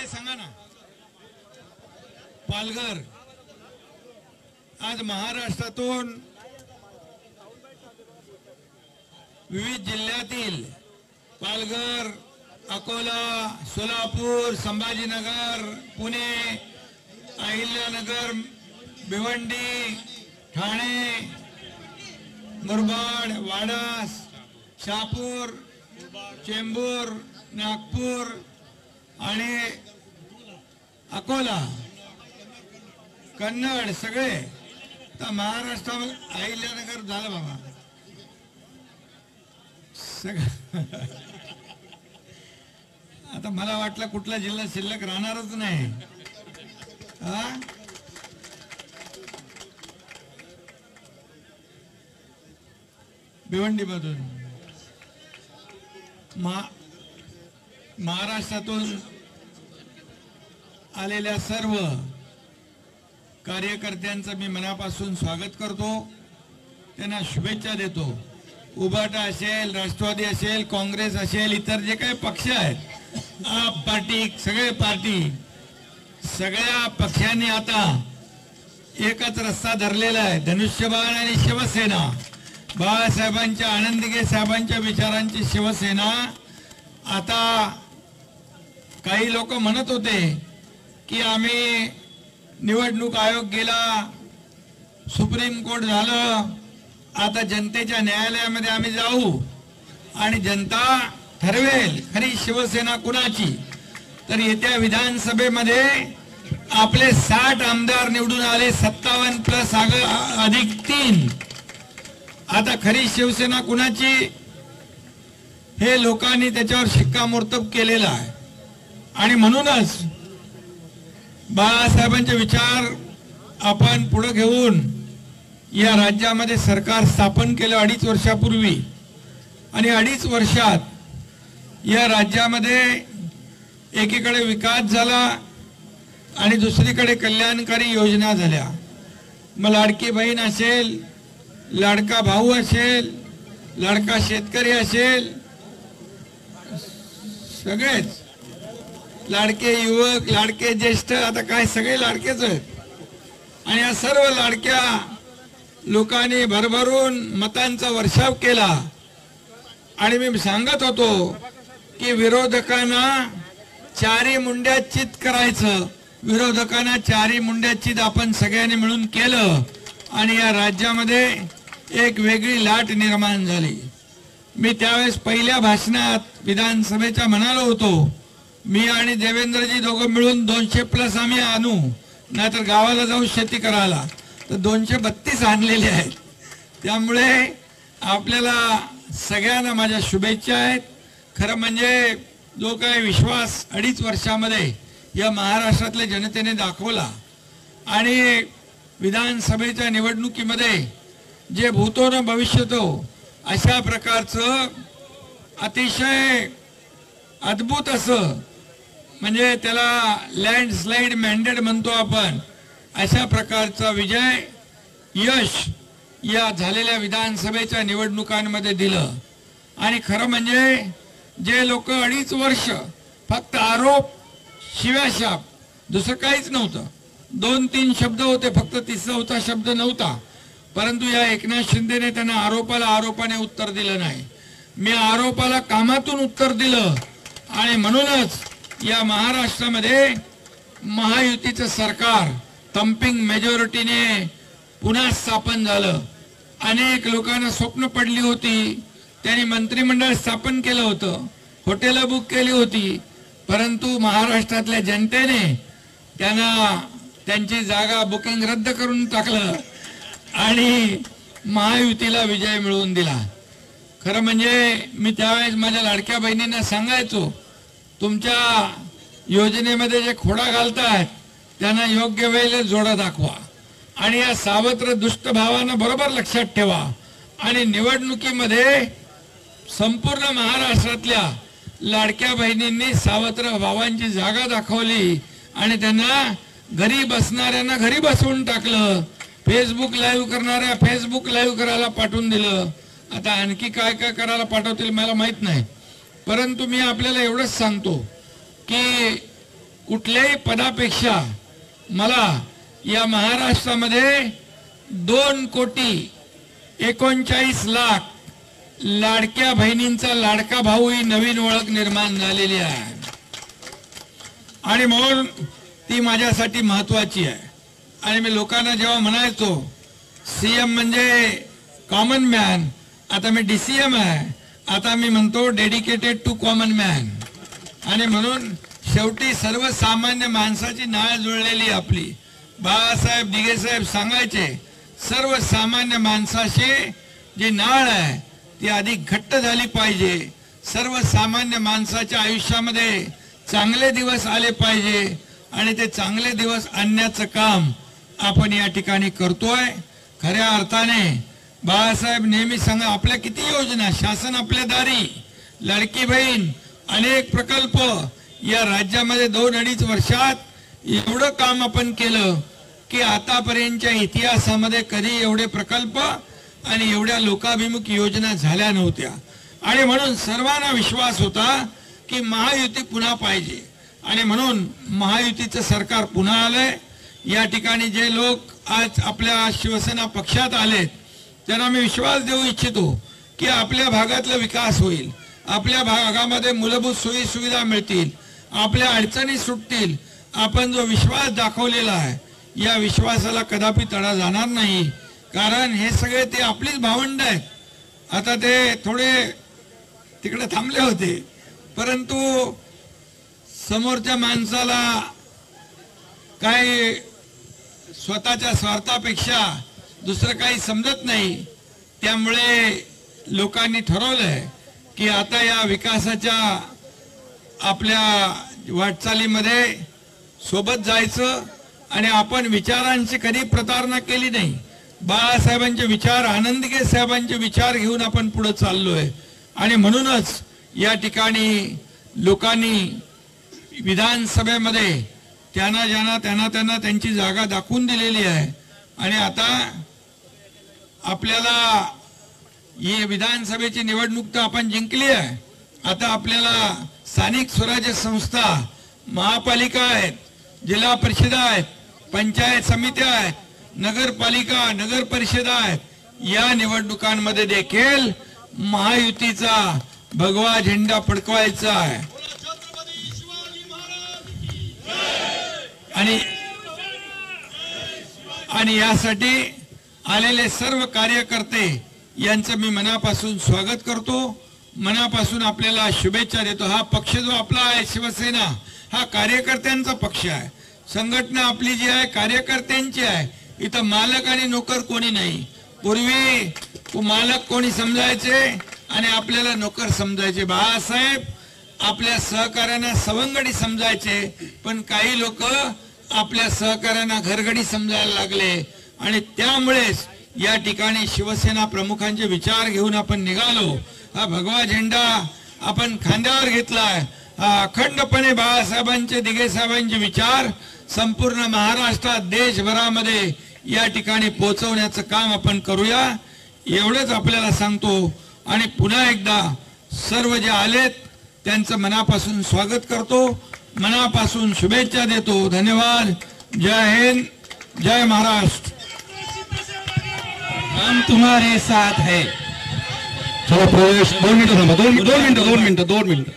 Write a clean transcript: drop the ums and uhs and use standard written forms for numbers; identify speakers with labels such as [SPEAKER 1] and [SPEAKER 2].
[SPEAKER 1] काय सांगा ना. पालघर आज महाराष्ट्रातून विविध जिल्ह्यातील पालघर, अकोला, सोलापूर, संभाजीनगर, पुणे, अहिल्यानगर, भिवंडी, ठाणे, मुरबाड, वाडास, शहापूर, चेंबूर, नागपूर आणि अकोला, कन्नड सगळे तर महाराष्ट्रामध्ये अहिल्यानगर झालं बाबा सगळं. आता मला वाटलं कुठला जिल्हा शिल्लक राहणारच नाही. भिवंडी मधून महाराष्ट्रातून आलेल्या सर्व कार्यकर्त्यांचं मी मनापासून स्वागत करतो, त्यांना शुभेच्छा देतो. उभाटा असेल, राष्ट्रवादी असेल, काँग्रेस असेल, इतर जे काही पक्ष आहेत, आप पार्टी, सगळे पार्टी, सगळ्या पक्षांनी आता एकच रस्ता धरलेला आहे. धनुष्यबाण आणि शिवसेना, बाळासाहेबांच्या, आनंदीगे साहेबांच्या विचारांची शिवसेना. आता काही लोक म्हणत होते की आम्ही निवडणूक आयोग गेला, सुप्रीम कोर्ट झालं, आता जनतेच्या न्यायालयामध्ये आम्ही जाऊ आणि जनता ठरवेल खरी शिवसेना कुणाची. तर येत्या विधानसभेमध्ये आपले 60 आमदार निवडून आले, 57 प्लस अधिक 3. आता खरी शिवसेना कुणाची हे लोकांनी त्याच्यावर शिक्कामोर्तब केलेला आहे. आणि म्हणूनच बाळासाहेबांचे विचार आपण पुढे घेऊन या राज्यामध्ये सरकार स्थापन केलं 2.5 वर्षापूर्वी. आणि 2.5 वर्षात या राज्यामध्ये एकीकडे विकास झाला आणि दुसरीकडे कल्याणकारी योजना झाल्या. मग लाडकी बहीण असेल, लाडका भाऊ असेल, लाडका शेतकरी असेल, सगळेच लाडके युवक, लाडके ज्येष्ठ, आता काय सगळे लाडकेच आहेत. आणि या सर्व लाडक्या लोकांनी भरभरून मतांचा वर्षाव केला. आणि मी सांगत होतो की विरोधकांना चारी मुंड्या चित करायचं. विरोधकांना चारी मुंड्या चित आपण सगळ्यांनी मिळून केलं आणि या राज्यामध्ये एक वेगळी लाट निर्माण झाली. मी त्यावेळेस पहिल्या भाषणात विधानसभेच्या म्हणालो होतो, मी आणि देवेंद्रजी दोघं मिळून 200+ आम्ही आणू, नाहीतर गावाला जाऊन शेती करायला. तर 232 आणलेले आहेत. त्यामुळे आपल्याला सगळ्यांना माझ्या शुभेच्छा आहेत. खरं म्हणजे जो काही विश्वास 2.5 वर्षामध्ये या महाराष्ट्रातल्या जनतेने दाखवला आणि विधानसभेच्या निवडणुकीमध्ये जे भूतो न भविष्यतो अशा प्रकारचं अतिशय अद्भुत असं, म्हणजे त्याला लँडस्लाइड मॅन्डेट म्हणतो आपण, अशा प्रकारचा विजय, यश या झालेल्या विधानसभेच्या निवडणुकांमध्ये दिलं. आणि खरं म्हणजे जे लोक 2.5 वर्ष फक्त आरोप, शिव्याशाप, दुसरं काहीच नव्हतं, 2-3 शब्द होते फक्त, 3रा शब्द नव्हता. परंतु या एकनाथ शिंदेने त्यांना आरोपाने उत्तर दिलं नाही. मी आरोपाला कामातून उत्तर दिलं. आणि म्हणूनच या महाराष्ट्रामध्ये महायुतीचं सरकार थंपिंग मेजॉरिटीने पुन्हा स्थापन झालं. अनेक लोकांना स्वप्न पडली होती, त्यांनी मंत्रिमंडळ स्थापन केलं होतं, हॉटेलं बुक केली होती, परंतु महाराष्ट्रातल्या जनतेने त्यांना त्यांची जागा बुकिंग रद्द करून टाकलं आणि महायुतीला विजय मिळवून दिला. खरं म्हणजे मी त्यावेळेस माझ्या लाडक्या बहिणींना सांगायचो, तुमच्या योजनेमध्ये जे खोडा घालतायत त्यांना योग्य वेळेला जोडा दाखवा आणि या सावत्र दुष्ट भावांना बरोबर लक्षात ठेवा. आणि निवडणुकीमध्ये संपूर्ण महाराष्ट्रातल्या लाडक्या बहिणींनी सावत्र भावांची जागा दाखवली आणि त्यांना घरी बसणाऱ्यांना घरी बसवून टाकलं. फेसबुक लाईव्ह करणाऱ्या फेसबुक लाईव्ह करायला पाठवून दिलं. आता आणखी काय काय करायला पाठवतील मला माहित नाही. परंतु मी आपल्याला एवढंच सांगतो की कुठल्याही पदापेक्षा मला या महाराष्ट्रामध्ये 2,39,00,000 लाडक्या बहिणींचा लाडका भाऊ ही नवीन ओळख निर्माण झालेली आहे आणि म्हणून ती माझ्यासाठी महत्वाची आहे. आणि मी लोकांना जेव्हा म्हणायचो सीएम म्हणजे कॉमन मॅन, आता मी DCM आहे, आता मी म्हणतो डेडिकेटेड टू कॉमन मॅन. आणि म्हणून शेवटी सर्वसामान्य माणसाची नाळ जुळलेली आपली. बाळासाहेब दिघे साहेब सांगायचे सर्वसामान्य माणसाशी जी नाळ आहे ती अधिक घट्ट झाली पाहिजे. सर्वसामान्य माणसाच्या आयुष्यामध्ये चांगले दिवस आले पाहिजे आणि ते चांगले दिवस आणण्याचं काम आपण या ठिकाणी करतोय. खऱ्या अर्थाने बाळासाहेब नेहमी सांगा आपल्या किती योजना शासन आपल्या दारी, लाडकी बहीण, अनेक प्रकल्प या राज्यामध्ये 2-2.5 वर्षात एवढं काम आपण केलं की आतापर्यंतच्या इतिहासामध्ये कधी एवढे प्रकल्प आणि एवढ्या लोकाभिमुख योजना झाल्या नव्हत्या. आणि म्हणून सर्वांना विश्वास होता की महायुती पुन्हा पाहिजे आणि म्हणून महायुतीचं सरकार पुन्हा आलंय. या ठिकाणी जे लोक आज आपल्या शिवसेना पक्षात आलेत त्यांना मी विश्वास देऊ इच्छितो की आपल्या भागातला विकास होईल, आपल्या भागामध्ये मूलभूत सोयी सुविधा मिळतील, आपल्या अडचणी सुटतील. आपण जो विश्वास दाखवलेला आहे या विश्वासाला कदापि तडा जाणार नाही, कारण हे सगळे ते आपलीच भावंड आहेत. आता ते थोडे तिकडे थांबले होते, परंतु समोरच्या माणसाला काही स्वतःच्या स्वार्थापेक्षा दुसरं काही समजत नाही. त्यामुळे लोकांनी ठरवलंय की आता या विकासाच्या आपल्या वाटचालीमध्ये सोबत जायचं आणि आपण विचारांची कधी प्रतारणा केली नाही. बाळासाहेबांचे विचार, आनंदगे साहेबांचे विचार घेऊन आपण पुढे चाललोय आणि म्हणूनच या ठिकाणी लोकांनी विधानसभेमध्ये त्यांना त्यांची जागा दाखवून दिलेली आहे. आणि आता आपल्याला ही विधानसभेची निवडणूक तर आपण जिंकली आहे. आता आपल्याला स्थानिक स्वराज्य संस्था, महापालिका आहेत, जिल्हा परिषदा आहेत, पंचायत समित्या आहेत, नगरपालिका, नगर परिषदा आहेत. या निवडणुकांमध्ये देखील महायुतीचा भगवा झेंडा फडकवायचा आहे. आणि यासाठी आलेले सर्व कार्यकर्ते यांचं मी मनापासून स्वागत करतो, मनापासून आपल्याला शुभेच्छा देतो. हा पक्ष जो आपला आहे शिवसेना हा कार्यकर्त्यांचा पक्ष आहे. संघटना आपली जी आहे कार्यकर्त्यांची आहे. इथं मालक आणि नोकर कोणी नाही. पूर्वी मालक कोणी समजायचे आणि आपल्याला नोकर समजायचे. बाळासाहेब आपल्या सहकार्यांना सवंगडी समजायचे, पण काही लोक आपल्या सहकार्यांना घरगडी समजायला लागले. आणि त्यामुळेच या ठिकाणी शिवसेना प्रमुखांचे विचार घेऊन आपण निघालो. हा भगवा झेंडा आपण खांद्यावर घेतलाय. हा अखंडपणे बाळासाहेबांचे, दिघे साहेबांचे विचार संपूर्ण महाराष्ट्रात, देशभरामध्ये या ठिकाणी पोहोचवण्याचं काम आपण करूया, एवढंच आपल्याला सांगतो. आणि पुन्हा एकदा सर्व जे आलेत त्यांचं मनापासून स्वागत करतो, मनापासून शुभेच्छा देतो. धन्यवाद. जय हिंद, जय महाराष्ट्र.
[SPEAKER 2] हम तुम्हारे साथ है.
[SPEAKER 3] चलो प्रवेश 2 मिनिटं थांबा. 2 मिनिटं.